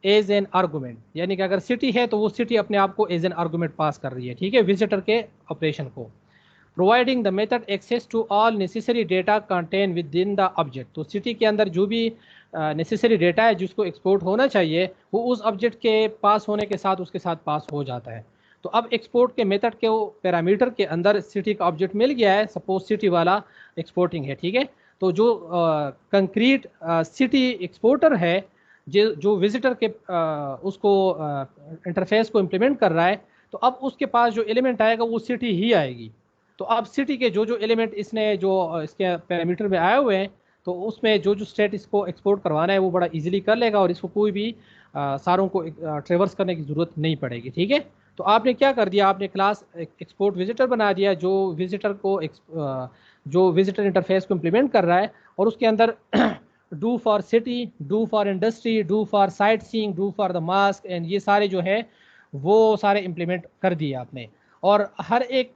as an argument। यानी कि अगर city है तो वो city अपने आप को as an argument पास कर रही है, ठीक है, विजिटर के ऑपरेशन को। Providing the method access to all necessary data contain within the the ऑब्जेक्ट। तो सिटी के अंदर जो भी नेसेसरी डेटा है जिसको एक्सपोर्ट होना चाहिए वो उस ऑब्जेक्ट के पास होने के साथ उसके साथ पास हो जाता है। तो अब एक्सपोर्ट के मेथड के वो पैरामीटर के अंदर सिटी का ऑब्जेक्ट मिल गया है, सपोज सिटी वाला एक्सपोर्टिंग है, ठीक है। तो जो कंक्रीट सिटी एक्सपोर्टर है जो विजिटर के उसको इंटरफेस को इम्प्लीमेंट कर रहा है, तो अब उसके पास जो एलिमेंट आएगा वो सिटी ही आएगी। तो अब सिटी के जो जो एलिमेंट इसने जो इसके पैरामीटर में आए हुए हैं, तो उसमें जो जो स्टेट इसको एक्सपोर्ट करवाना है वो बड़ा इजीली कर लेगा और इसको कोई भी सारों को ट्रेवर्स करने की ज़रूरत नहीं पड़ेगी, ठीक है। तो आपने क्या कर दिया, आपने क्लास एक्सपोर्ट विजिटर बना दिया जो विजिटर को जो विजिटर इंटरफेस को इम्प्लीमेंट कर रहा है, और उसके अंदर do for city, do for industry, do for sight seeing, do for the mask and ये सारे जो है वो सारे इम्प्लीमेंट कर दिए आपने। और हर एक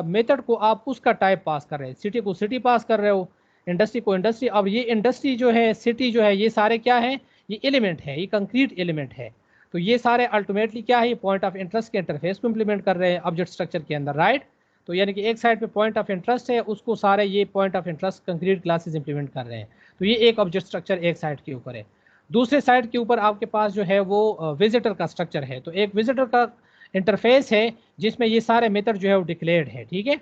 मेथड को आप उसका टाइप पास कर रहे हैं, सिटी को सिटी पास कर रहे हो, इंडस्ट्री को इंडस्ट्री। अब ये इंडस्ट्री जो है, सिटी जो है, ये सारे क्या है, ये एलिमेंट है, ये कंक्रीट एलिमेंट है। तो ये सारे अल्टीमेटली क्या है, ये पॉइंट ऑफ इंटरेस्ट के इंटरफेस को इम्प्लीमेंट कर रहे हैं ऑब्जेक्ट स्ट्रक्चर के अंदर, राइट। तो यानी कि एक साइड पे पॉइंट ऑफ इंटरेस्ट है, उसको सारे ये point of interest concrete classes implement कर रहे हैं। तो ये एक ऑब्जेक्ट स्ट्रक्चर एक साइड के ऊपर है। दूसरे साइड के ऊपर आपके पास जो है वो विजिटर का स्ट्रक्चर है। तो एक विजिटर का इंटरफेस है जिसमें ये सारे मेथड जो है वो डिक्लेयर्ड है, ठीक है।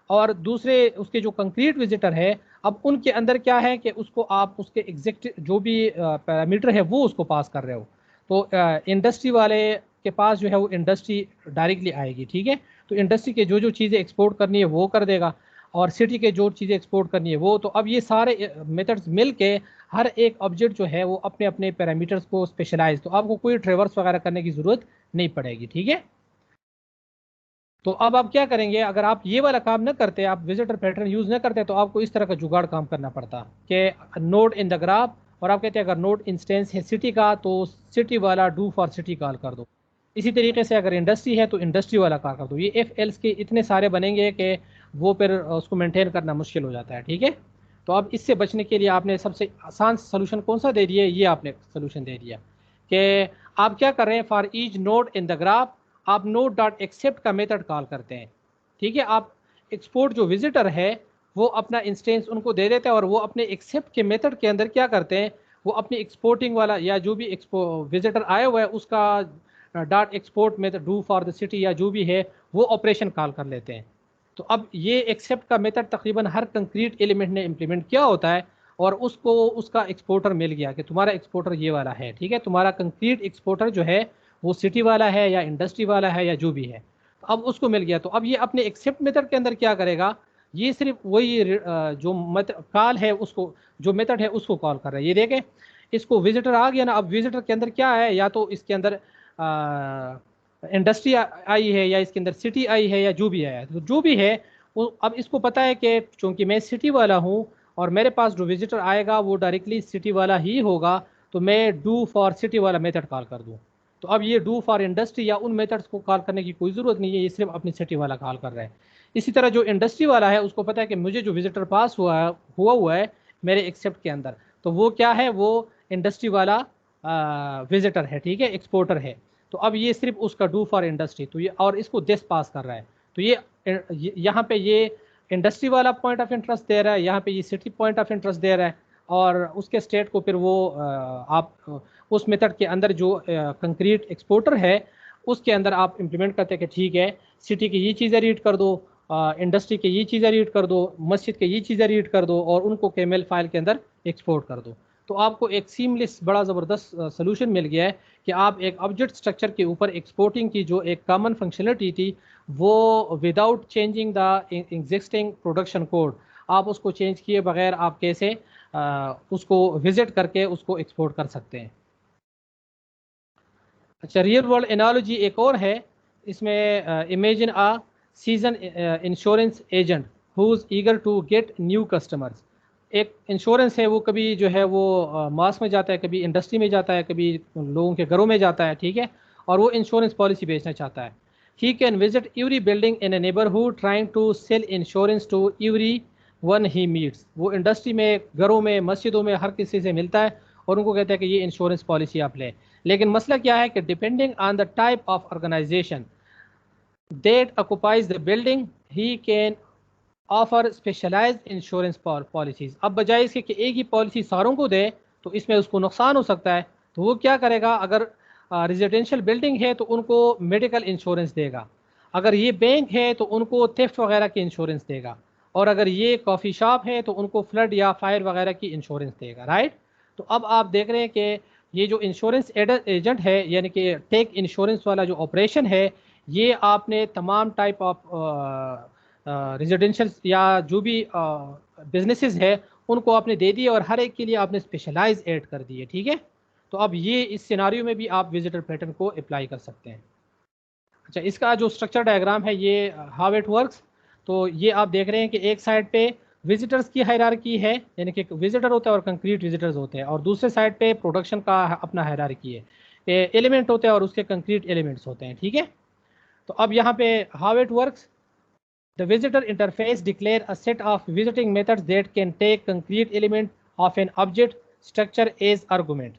और दूसरे उसके जो कंक्रीट विजिटर है, अब उनके अंदर क्या है कि उसको आप उसके एग्जैक्ट जो भी पैरामीटर है वो उसको पास कर रहे हो। तो इंडस्ट्री वाले के पास जो है वो इंडस्ट्री डायरेक्टली आएगी, ठीक है। तो इंडस्ट्री के जो जो चीज़ें एक्सपोर्ट करनी है वो कर देगा, और सिटी के जो चीज़ें एक्सपोर्ट करनी है वो। तो अब ये सारे मेथड्स मिल के हर एक ऑब्जेक्ट जो है वो अपने अपने पैरामीटर्स को स्पेशलाइज, तो आपको कोई ट्रेवर्स वगैरह करने की ज़रूरत नहीं पड़ेगी, ठीक है। तो अब आप क्या करेंगे, अगर आप ये वाला काम न करते, आप विजिटर पैटर्न यूज़ न करते, तो आपको इस तरह का जुगाड़ काम करना पड़ता कि नोड इन द ग्राफ, और आप कहते हैं अगर नोड इंस्टेंस है सिटी का तो सिटी वाला डू फॉर सिटी कॉल कर दो। इसी तरीके से अगर इंडस्ट्री है तो इंडस्ट्री वाला कॉल कर दो। ये एफ एल्स के इतने सारे बनेंगे कि वो फिर उसको मेंटेन करना मुश्किल हो जाता है, ठीक है। तो अब इससे बचने के लिए आपने सबसे आसान सोल्यूशन कौन सा दे दिया, ये आपने सोल्यूशन दे दिया कि आप क्या कर रहे हैं, for each node in the graph आप नोड डॉट एक्सेप्ट का मेथड कॉल करते हैं, ठीक है। आप एक्सपोर्ट जो विजिटर है वो अपना इंस्टेंस उनको दे देते हैं, और वो अपने एक्सेप्ट के मेथड के अंदर क्या करते हैं, वो अपनी एक्सपोर्टिंग वाला या जो भी विजिटर आया हुआ है उसका dot export method do for the city या जो भी है वो ऑपरेशन कॉल कर लेते हैं। तो अब ये एक्सेप्ट का मेथड तकरीबन हर कंक्रीट एलिमेंट ने इम्प्लीमेंट किया होता है, और उसको उसका एक्सपोर्टर मिल गया कि तुम्हारा एक्सपोर्टर ये वाला है, ठीक है, तुम्हारा कंक्रीट एक्सपोर्टर जो है वो सिटी वाला है या इंडस्ट्री वाला है या जो भी है, तो अब उसको मिल गया। तो अब ये अपने एक्सेप्ट मेथड के अंदर क्या करेगा, ये सिर्फ वही जो कॉल है उसको, जो मेथड है उसको कॉल कर रहा है। ये देखें, इसको विजिटर आ गया ना, अब विजिटर के अंदर क्या है, या तो इसके अंदर इंडस्ट्री आई है या इसके अंदर सिटी आई है या जो भी आया है, तो जो भी है वो अब इसको पता है कि चूँकि मैं सिटी वाला हूँ और मेरे पास जो विजिटर आएगा वो डायरेक्टली सिटी वाला ही होगा, तो मैं डू फॉर सिटी वाला मेथड कॉल कर दूँ। तो अब ये डू फॉर इंडस्ट्री या उन मेथड्स को कॉल करने की कोई ज़रूरत नहीं है, ये सिर्फ अपनी सिटी वाला कॉल कर रहा है। इसी तरह जो इंडस्ट्री वाला है उसको पता है कि मुझे जो विजिटर पास हुआ है मेरे एक्सेप्ट के अंदर, तो वो क्या है, वो इंडस्ट्री वाला विजिटर है, ठीक है, एक्सपोर्टर है। तो अब ये सिर्फ उसका डू फॉर इंडस्ट्री, तो ये और इसको दिस पास कर रहा है, तो यहाँ पे ये इंडस्ट्री वाला पॉइंट ऑफ इंटरेस्ट दे रहा है, यहाँ पे ये सिटी पॉइंट ऑफ इंटरेस्ट दे रहा है, और उसके स्टेट को फिर वो आप उस मेथड के अंदर जो कंक्रीट एक्सपोर्टर है उसके अंदर आप इम्प्लीमेंट करते हैं कि ठीक है, सिटी की ये चीज़ें रीड कर दो, इंडस्ट्री के ये चीज़ें रीड कर दो, मस्जिद के ये चीज़ें रीड कर दो, और उनको केमेल फाइल के अंदर एक्सपोर्ट कर दो। तो आपको एक सीमलेस बड़ा ज़बरदस्त सोल्यूशन मिल गया है कि आप एक ऑब्जेक्ट स्ट्रक्चर के ऊपर एक्सपोर्टिंग की जो एक कॉमन फंक्शनलिटी थी वो without changing the existing production code, आप उसको चेंज किए बगैर आप कैसे उसको विजिट करके उसको एक्सपोर्ट कर सकते हैं। अच्छा, रियल वर्ल्ड एनालॉजी एक और है इसमें, imagine a seasoned insurance agent who is eager to get new customers. एक इंश्योरेंस है, वो कभी जो है वो मास में जाता है, कभी इंडस्ट्री में जाता है, कभी लोगों के घरों में जाता है, ठीक है, और वो इंश्योरेंस पॉलिसी बेचना चाहता है। He can visit every building in a neighbourhood trying to sell insurance to everyone he meets. वो इंडस्ट्री में, घरों में, मस्जिदों में हर किसी से मिलता है और उनको कहता है कि ये इंश्योरेंस पॉलिसी आप लें। लेकिन मसला क्या है कि depending on the type of organisation that occupies the building he can offer specialised insurance policies. अब बजाय इसके कि एक ही पॉलिसी सारों को दे तो इसमें उसको नुकसान हो सकता है, तो वो क्या करेगा, अगर रेजिडेंशियल बिल्डिंग है तो उनको मेडिकल इंश्योरेंस देगा, अगर ये बैंक है तो उनको थेफ्ट वगैरह की इंश्योरेंस देगा, और अगर ये कॉफ़ी शॉप है तो उनको फ्लड या फायर वगैरह की इंश्योरेंस देगा, राइट। तो अब आप देख रहे हैं कि ये जो इंश्योरेंस एजेंट है, यानी कि टेक इंश्योरेंस वाला जो ऑपरेशन है, ये आपने तमाम टाइप ऑफ रेजिडेंशियल या जो भी बिजनेसेस है उनको आपने दे दिए, और हर एक के लिए आपने स्पेशलाइज ऐड कर दिए, ठीक है। तो अब ये इस सिनारियो में भी आप विजिटर पैटर्न को अप्लाई कर सकते हैं। अच्छा, इसका जो स्ट्रक्चर डायग्राम है ये हाउ इट वर्क्स, तो ये आप देख रहे हैं कि एक साइड पे विजिटर्स की हायरार्की है, यानी कि विजिटर होता है और कंक्रीट विजिटर्स होते हैं, और दूसरे साइड पे प्रोडक्शन का अपना हायरार्की है, एलिमेंट होते हैं और उसके कंक्रीट एलिमेंट्स होते हैं, ठीक है। तो अब यहाँ पे how it works, the visitor interface declare a set of visiting methods that can take concrete element of an object structure as argument,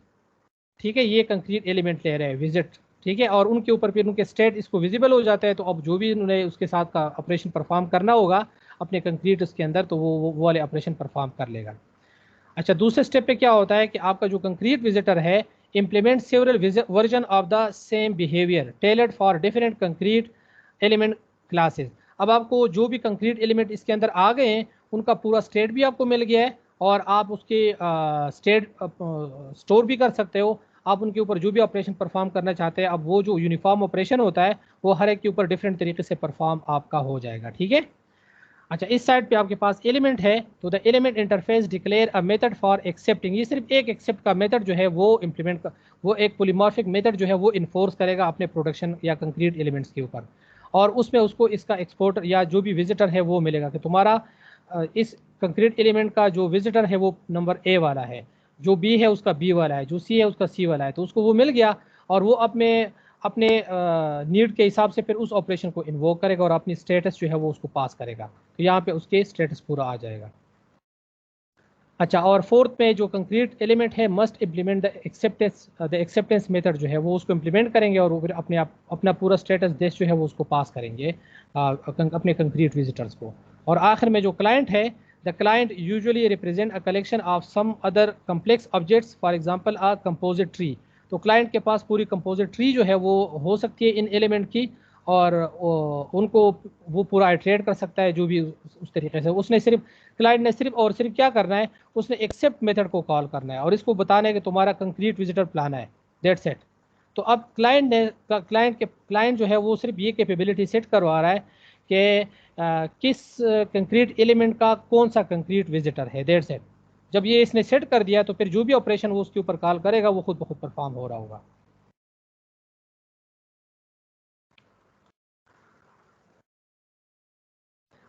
ठीक है। ये कंक्रीट एलिमेंट ले रहे हैं विजिट, ठीक है, और उनके ऊपर फिर उनके स्टेट इसको विजिबल हो जाता है, तो अब जो भी उन्होंने उसके साथ का ऑपरेशन परफॉर्म करना होगा अपने कंक्रीट उसके अंदर, तो वो वाले ऑपरेशन परफॉर्म कर लेगा। अच्छा, दूसरे स्टेप पे क्या होता है कि आपका जो कंक्रीट विजिटर है implement several version of the same behaviour tailored for different concrete element classes. अब आपको जो भी कंक्रीट एलिमेंट इसके अंदर आ गए हैं उनका पूरा स्टेट भी आपको मिल गया है, और आप उसके स्टेट स्टोर भी कर सकते हो, आप उनके ऊपर जो भी ऑपरेशन परफॉर्म करना चाहते हैं, अब वो जो यूनिफॉर्म ऑपरेशन होता है वो हर एक के ऊपर डिफरेंट तरीके से परफॉर्म आपका हो जाएगा, ठीक है। अच्छा, इस साइड पे आपके पास एलिमेंट है, तो the element interface declare a method for accepting, ये सिर्फ एक एक्सेप्ट का मेथड जो है वो इम्प्लीमेंट वो एक पॉलीमॉर्फिक मेथड जो है वो इन्फोर्स करेगा अपने प्रोडक्शन या कंक्रीट एलिमेंट्स के ऊपर, और उसमें उसको इसका एक्सपोर्टर या जो भी विजिटर है वो मिलेगा कि तुम्हारा इस कंक्रीट एलिमेंट का जो विजिटर है वो नंबर ए वाला है, जो बी है उसका बी वाला है, जो सी है उसका सी वाला है, तो उसको वो मिल गया, और वो अपने अपने नीड के हिसाब से फिर उस ऑपरेशन को इन्वोक करेगा और अपनी स्टेटस जो है वो उसको पास करेगा, तो यहाँ पे उसके स्टेटस पूरा आ जाएगा। अच्छा, और फोर्थ में जो कंक्रीट एलिमेंट है must implement the acceptance method जो है वो उसको इम्प्लीमेंट करेंगे, और वो फिर अपने आप अपना पूरा स्टेटस देश जो है वो उसको पास करेंगे अपने कंक्रीट विजिटर्स को। और आखिर में जो क्लाइंट है, the client usually represent a collection of some other complex objects, for example a composite tree. तो क्लाइंट के पास पूरी कंपोजिट ट्री जो है वो हो सकती है इन एलिमेंट की, और उनको वो पूरा आइट्रेट कर सकता है जो भी उस तरीके से। उसने सिर्फ क्लाइंट ने सिर्फ और सिर्फ क्या करना है, उसने एक्सेप्ट मेथड को कॉल करना है और इसको बताना है कि तुम्हारा कंक्रीट विजिटर प्लान है, दैट्स इट। तो अब क्लाइंट जो है वो सिर्फ ये कैपेबिलिटी सेट करवा रहा है कि किस कंक्रीट एलिमेंट का कौन सा कंक्रीट विजिटर है, दैट्स इट। जब ये इसने सेट कर दिया तो फिर जो भी ऑपरेशन वो उसके ऊपर कॉल करेगा वो खुद ब खुद परफॉर्म हो रहा होगा।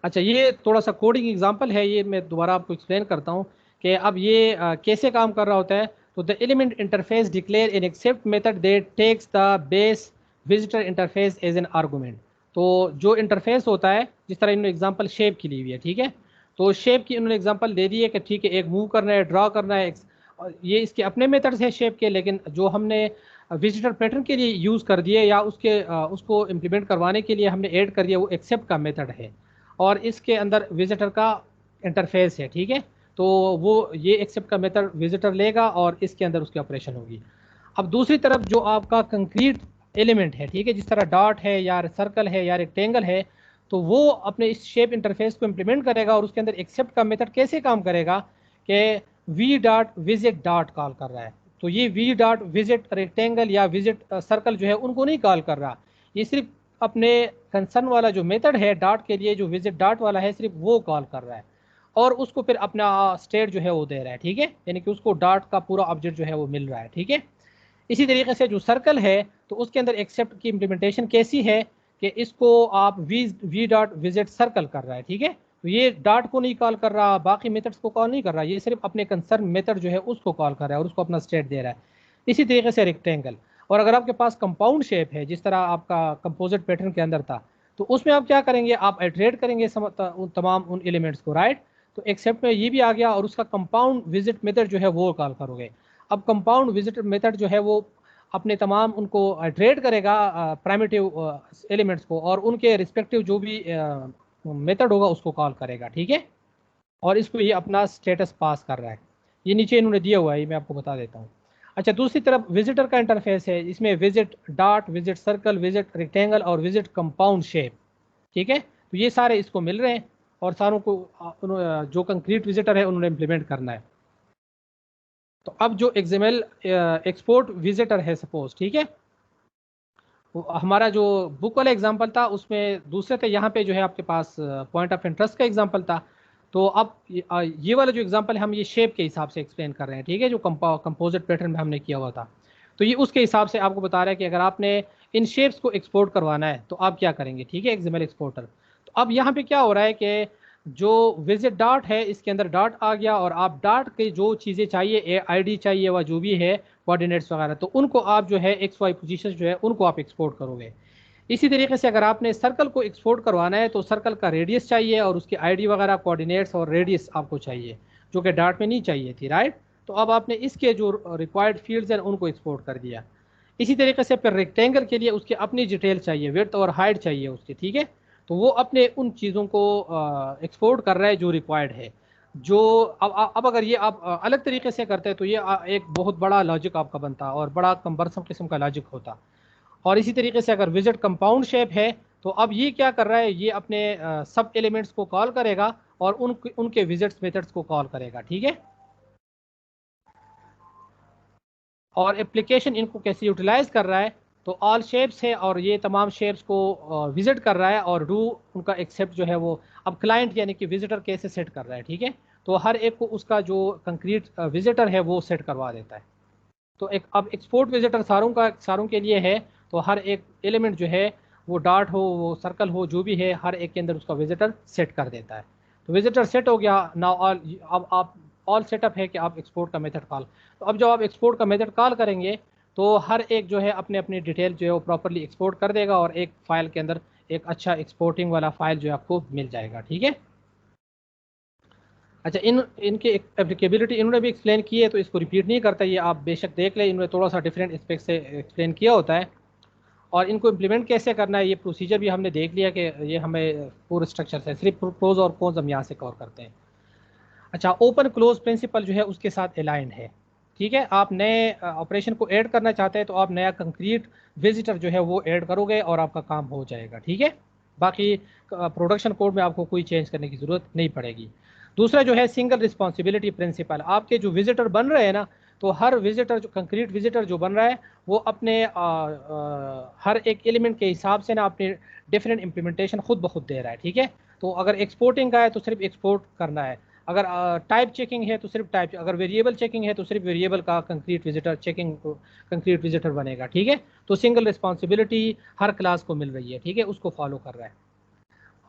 अच्छा, ये थोड़ा सा कोडिंग एग्जांपल है, ये मैं दोबारा आपको एक्सप्लेन करता हूँ कि अब ये कैसे काम कर रहा होता है। तो the element interface declare in accept method that takes the base visitor interface as an argument. तो जो इंटरफेस होता है, जिस तरह इन्होंने एग्जांपल शेप की ली हुई है, ठीक है, तो शेप की इन्होंने एग्जांपल दे दी है कि ठीक है एक मूव करना है, ड्रा करना है, ये इसके अपने मेथड्स है शेप के, लेकिन जो हमने विजिटर पैटर्न के लिए यूज़ कर दिए या उसको इम्प्लीमेंट करवाने के लिए हमने ऐड कर दिया, वो एक्सेप्ट का मेथड है और इसके अंदर विजिटर का इंटरफेस है। ठीक है, तो वो ये एक्सेप्ट का मेथड विजिटर लेगा और इसके अंदर उसकी ऑपरेशन होगी। अब दूसरी तरफ जो आपका कंक्रीट एलिमेंट है, ठीक है, जिस तरह डॉट है या सर्कल है या रेक्टेंगल है, तो वो अपने इस शेप इंटरफेस को इम्प्लीमेंट करेगा और उसके अंदर एक्सेप्ट का मेथड कैसे काम करेगा कि V dot visit dot call कर रहा है। तो ये वी डॉट विजिट रेक्टेंगल या विजिट सर्कल जो है उनको नहीं कॉल कर रहा, ये सिर्फ अपने कंसर्न वाला जो मेथड है डॉट के लिए, जो विजिट डॉट वाला है, सिर्फ वो कॉल कर रहा है और उसको फिर अपना स्टेट जो है वो दे रहा है। ठीक है, यानी कि उसको डॉट का पूरा ऑब्जेक्ट जो है वो मिल रहा है। ठीक है, इसी तरीके से जो सर्कल है तो उसके अंदर एक्सेप्ट की इम्प्लीमेंटेशन कैसी है कि इसको आप वी डॉट विजिट सर्कल कर रहा है। ठीक है, तो ये डॉट को नहीं कॉल कर रहा, बाकी मेथड्स को कॉल नहीं कर रहा, ये सिर्फ अपने कंसर्न मेथड जो है उसको कॉल कर रहा है और उसको अपना स्टेट दे रहा है। इसी तरीके से रेक्टेंगल, और अगर आपके पास कंपाउंड शेप है जिस तरह आपका कंपोजिट पैटर्न के अंदर था, तो उसमें आप क्या करेंगे, आप इटरेट करेंगे तमाम उन एलिमेंट्स को, राइट। तो एक्सेप्ट में ये भी आ गया और उसका कंपाउंड विजिट मेथड जो है वो कॉल करोगे। अब कंपाउंड विजिट मेथड जो है वो अपने तमाम उनको इटरेट करेगा प्राइमिटिव एलिमेंट्स को और उनके रिस्पेक्टिव जो भी मेथड होगा उसको कॉल करेगा। ठीक है, और इसको ये अपना स्टेटस पास कर रहा है। ये नीचे इन्होंने दिया हुआ है, ये मैं आपको बता देता हूँ। अच्छा, दूसरी तरफ विजिटर का इंटरफेस है, इसमें visit dot, visit circle, visit rectangle और विजिट कंपाउंड शेप। ठीक है, तो ये सारे इसको मिल रहे हैं और सारों को जो कंक्रीट विजिटर है उन्होंने इम्प्लीमेंट करना है। तो अब जो एक्सएमएल एक्सपोर्ट विजिटर है सपोज, ठीक है, हमारा जो बुक वाला एग्जांपल था उसमें दूसरे थे, यहाँ पे जो है आपके पास पॉइंट ऑफ इंटरेस्ट का एग्जांपल था। तो अब ये वाला जो एग्जांपल है हम ये शेप के हिसाब से एक्सप्लेन कर रहे हैं। ठीक है, जो कंपोजिट पैटर्न में हमने किया हुआ था, तो ये उसके हिसाब से आपको बता रहा है कि अगर आपने इन शेप्स को एक्सपोर्ट करवाना है तो आप क्या करेंगे। ठीक है, एक्सएमएल एक्सपोर्टर। तो अब यहाँ पे क्या हो रहा है कि जो विजिट डॉट है इसके अंदर डॉट आ गया और आप डॉट के जो चीज़ें चाहिए, आईडी चाहिए व जो भी है कोऑर्डिनेट्स वगैरह, तो उनको आप जो है एक्स वाई पोजीशन जो है उनको आप एक्सपोर्ट करोगे। इसी तरीके से अगर आपने सर्कल को एक्सपोर्ट करवाना है तो सर्कल का रेडियस चाहिए और उसकी आईडी वगैरह कोऑर्डिनेट्स और रेडियस आपको चाहिए, जो कि डॉट में नहीं चाहिए थी, राइट। तो अब आपने इसके जो रिक्वायर्ड फील्ड्स हैं उनको एक्सपोर्ट कर दिया। इसी तरीके से फिर रेक्टेंगल के लिए उसकी अपनी डिटेल चाहिए, विड्थ और हाइट चाहिए उसकी। ठीक है, तो वो अपने उन चीज़ों को एक्सपोर्ट कर रहा है जो रिक्वायर्ड है। जो अब अगर ये आप अलग तरीके से करते हैं तो ये एक बहुत बड़ा लॉजिक आपका बनता और बड़ा कम्बरसम किस्म का लॉजिक होता। और इसी तरीके से अगर विजिट कंपाउंड शेप है तो अब ये क्या कर रहा है, ये अपने सब एलिमेंट्स को कॉल करेगा और उनके विजिट्स मेथड्स को कॉल करेगा। ठीक है, और एप्लीकेशन इनको कैसे यूटिलाइज कर रहा है, तो ऑल शेप्स है और ये तमाम शेप्स को विजिट कर रहा है और डू उनका एक्सेप्ट जो है वो अब क्लाइंट यानी कि विजिटर कैसे सेट कर रहा है। ठीक है, तो हर एक को उसका जो कंक्रीट विजिटर है वो सेट करवा देता है। तो एक अब एक्सपोर्ट विजिटर सारों के लिए है, तो हर एक एलिमेंट जो है वो डॉट हो, वो सर्कल हो, जो भी है, हर एक के अंदर उसका विजिटर सेट कर देता है। तो विजिटर सेट हो गया ना, ऑल अब आप ऑल सेटअप है कि आप एक्सपोर्ट का मेथड कॉल। तो अब जब आप एक्सपोर्ट का मेथड कॉल करेंगे तो हर एक जो है अपने अपनी डिटेल जो है वो प्रॉपरली एक्सपोर्ट कर देगा और एक फाइल के अंदर एक अच्छा एक्सपोर्टिंग वाला फाइल जो है आपको मिल जाएगा। ठीक है, अच्छा, इनके एप्लीकेबिलिटी इन्होंने भी एक्सप्लेन की है तो इसको रिपीट नहीं करता, ये आप बेशक देख लें, इन्होंने थोड़ा सा डिफरेंट एस्पेक्ट से एक्सप्लेन किया होता है। और इनको इम्प्लीमेंट कैसे करना है ये प्रोसीजर भी हमने देख लिया कि ये हमें पूरे स्ट्रक्चर से सिर्फ प्रोज और कॉन्स हम यहाँ से कवर करते हैं। अच्छा, ओपन क्लोज प्रिंसिपल जो है उसके साथ अलाइन है। ठीक है, आप नए ऑपरेशन को ऐड करना चाहते हैं तो आप नया कंक्रीट विजिटर जो है वो ऐड करोगे और आपका काम हो जाएगा। ठीक है, बाकी प्रोडक्शन कोड में आपको कोई चेंज करने की ज़रूरत नहीं पड़ेगी। दूसरा जो है सिंगल रिस्पॉन्सिबिलिटी प्रिंसिपल, आपके जो विजिटर बन रहे हैं ना, तो हर विजिटर जो कंक्रीट विजिटर जो बन रहा है वो अपने हर एक एलिमेंट के हिसाब से ना अपनी डिफरेंट इम्प्लीमेंटेशन खुद ब खुद दे रहा है। ठीक है, तो अगर एक्सपोर्टिंग का है तो सिर्फ एक्सपोर्ट करना है, अगर टाइप चेकिंग है तो सिर्फ टाइप, अगर वेरिएबल चेकिंग है तो सिर्फ वेरिएबल का concrete visitor checking concrete visitor बनेगा। ठीक है, तो सिंगल रिस्पॉन्सिबिलिटी हर क्लास को मिल रही है। ठीक है, उसको फॉलो कर रहा है।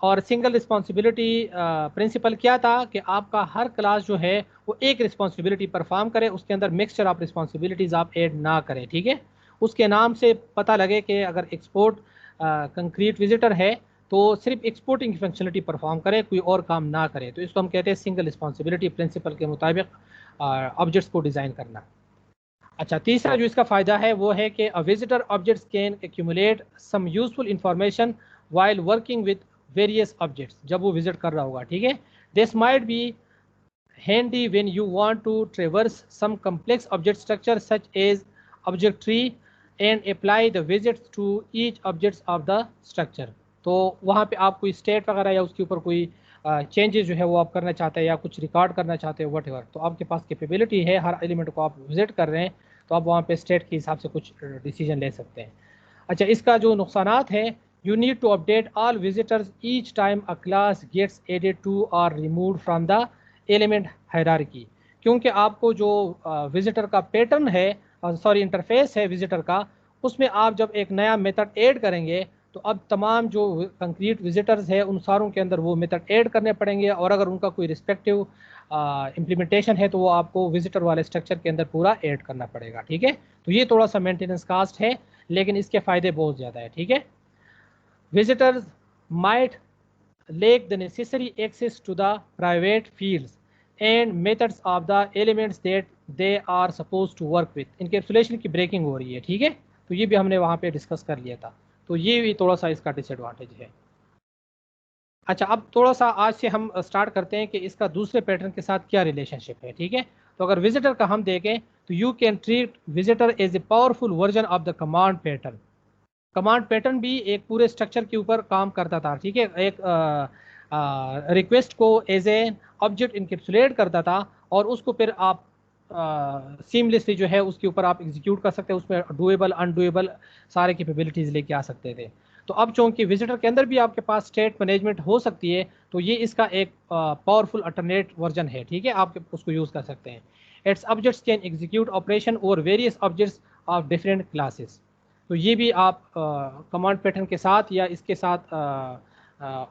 और सिंगल रिस्पॉन्सिबिलिटी प्रिंसिपल क्या था कि आपका हर क्लास जो है वो एक रिस्पॉन्सिबिलिटी परफॉर्म करे, उसके अंदर मिक्सचर ऑफ रिस्पॉन्सिबिलिटीज़ आप ऐड ना करें। ठीक है, उसके नाम से पता लगे कि अगर एक्सपोर्ट कंक्रीट विजिटर है तो सिर्फ एक्सपोर्टिंग की फंक्शनलिटी परफॉर्म करे, कोई और काम ना करे, तो इसको हम कहते हैं सिंगल रिस्पॉन्सिबिलिटी प्रिंसिपल के मुताबिक ऑब्जेक्ट्स को डिज़ाइन करना। अच्छा, तीसरा जो इसका फ़ायदा है वो है कि a visitor objects can accumulate some useful information while working with various objects, जब वो विजिट कर रहा होगा, ठीक है। This might be handy when you want to traverse some complex object structure such as object tree and apply the visits to each objects of the structure। तो वहाँ पे आप कोई स्टेट वगैरह या उसके ऊपर कोई चेंजेस जो है वो आप करना चाहते हैं या कुछ रिकॉर्ड करना चाहते हो वट एवर, तो आपके पास कैपेबिलिटी है, हर एलिमेंट को आप विजिट कर रहे हैं तो आप वहाँ पे स्टेट के हिसाब से कुछ डिसीजन ले सकते हैं। अच्छा, इसका जो नुकसानात है, you need to update all visitors each time a class gets added to or removed from the element hierarchy, क्योंकि आपको जो विजिटर का पैटर्न है, सॉरी इंटरफेस है विजिटर का, उसमें आप जब एक नया मेथड ऐड करेंगे तो अब तमाम जो कंक्रीट विजिटर्स है उन सारों के अंदर वो मेथड ऐड करने पड़ेंगे, और अगर उनका कोई रिस्पेक्टिव इम्प्लीमेंटेशन है तो वो आपको विजिटर वाले स्ट्रक्चर के अंदर पूरा ऐड करना पड़ेगा, ठीक है। तो ये थोड़ा सा मेंटेनेंस कास्ट है, लेकिन इसके फ़ायदे बहुत ज़्यादा है, ठीक है। Visitors might lack the necessary access to the private fields and methods of the elements that they are supposed to work with। Encapsulation की ब्रेकिंग हो रही है, ठीक है, तो ये भी हमने वहाँ पे डिस्कस कर लिया था, तो ये भी थोड़ा सा इसका डिसएडवांटेज है। अच्छा, अब थोड़ा सा आज से हम स्टार्ट करते हैं कि इसका दूसरे पैटर्न के साथ क्या रिलेशनशिप है, ठीक है। तो अगर विजिटर का हम देखें तो you can treat visitor as a powerful version of the command pattern. Command pattern भी एक पूरे स्ट्रक्चर के ऊपर काम करता था, ठीक है, एक रिक्वेस्ट को एज ए ऑब्जेक्ट इनकेप्सुलेट करता था और उसको फिर आप सीमलेसली जो है उसके ऊपर आप एग्जीक्यूट कर सकते हैं, उसमें डूएबल अनडूएबल सारे कैपेबिलिटीज़ लेके आ सकते थे। तो अब चूंकि विजिटर के अंदर भी आपके पास स्टेट मैनेजमेंट हो सकती है, तो ये इसका एक पावरफुल अल्टरनेट वर्जन है, ठीक है, आप उसको यूज़ कर सकते हैं। Its objects can execute operation over various objects of different classes. तो ये भी आप कमांड पैटर्न के साथ या इसके साथ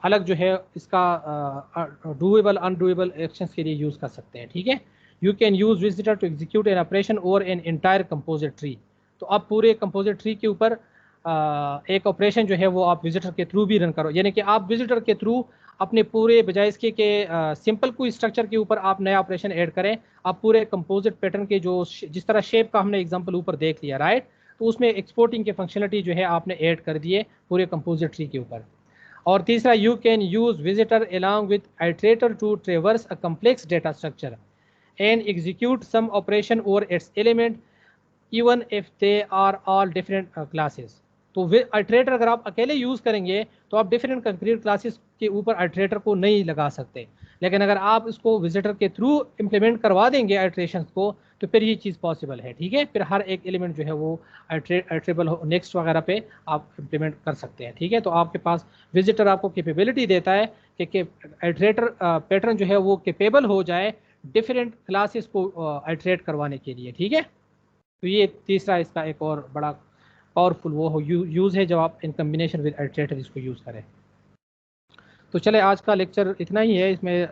अलग जो है इसका डूएबल अनडूएबल एक्शंस के लिए यूज़ कर सकते हैं, ठीक है। You can use visitor to execute an operation over an entire composite tree. तो आप पूरे कंपोजिट ट्री के ऊपर एक ऑपरेशन जो है वो आप विजिटर के थ्रू भी रन करो, यानी कि आप विजिटर के थ्रू अपने पूरे बजाय इसके के सिंपल कोई स्ट्रक्चर के ऊपर आप नया ऑपरेशन ऐड करें, आप पूरे कंपोजिट पैटर्न के जो जिस तरह शेप का हमने एग्जांपल ऊपर देख लिया, राइट, तो उसमें एक्सपोर्टिंग के फंक्शनलिटी जो है आपने ऐड कर दिए पूरे कंपोजिट ट्री के ऊपर। और तीसरा, you can use visitor along with iterator to traverse a complex data structure and execute some operation over its element even if they are all different classes. तो आइट्रेटर अगर आप अकेले यूज़ करेंगे तो आप डिफरेंट कंक्रीट क्लासेस के ऊपर iterator को नहीं लगा सकते, लेकिन अगर आप इसको विजिटर के थ्रू इम्प्लीमेंट करवा देंगे आइट्रेशंस को तो फिर ये चीज़ पॉसिबल है, ठीक है। फिर हर एक एलिमेंट जो है वो आइट्रेबल नेक्स्ट वगैरह पे आप इम्प्लीमेंट कर सकते हैं, ठीक है। तो आपके पास विजिटर आपको कैपेबिलिटी देता है कि आइट्रेटर पैटर्न जो है वो कैपेबल हो जाए डिफरेंट क्लासेस को आइट्रेट करवाने के लिए, ठीक है। तो ये तीसरा इसका एक और बड़ा पावरफुल वो हो यूज़ है जब आप इन कम्बिनेशन विद आइट्रेटर इसको यूज़ करें। तो चले, आज का लेक्चर इतना ही है, इसमें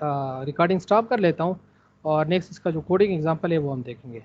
रिकॉर्डिंग स्टॉप कर लेता हूँ और नेक्स्ट इसका जो कोडिंग एग्जांपल है वो हम देखेंगे।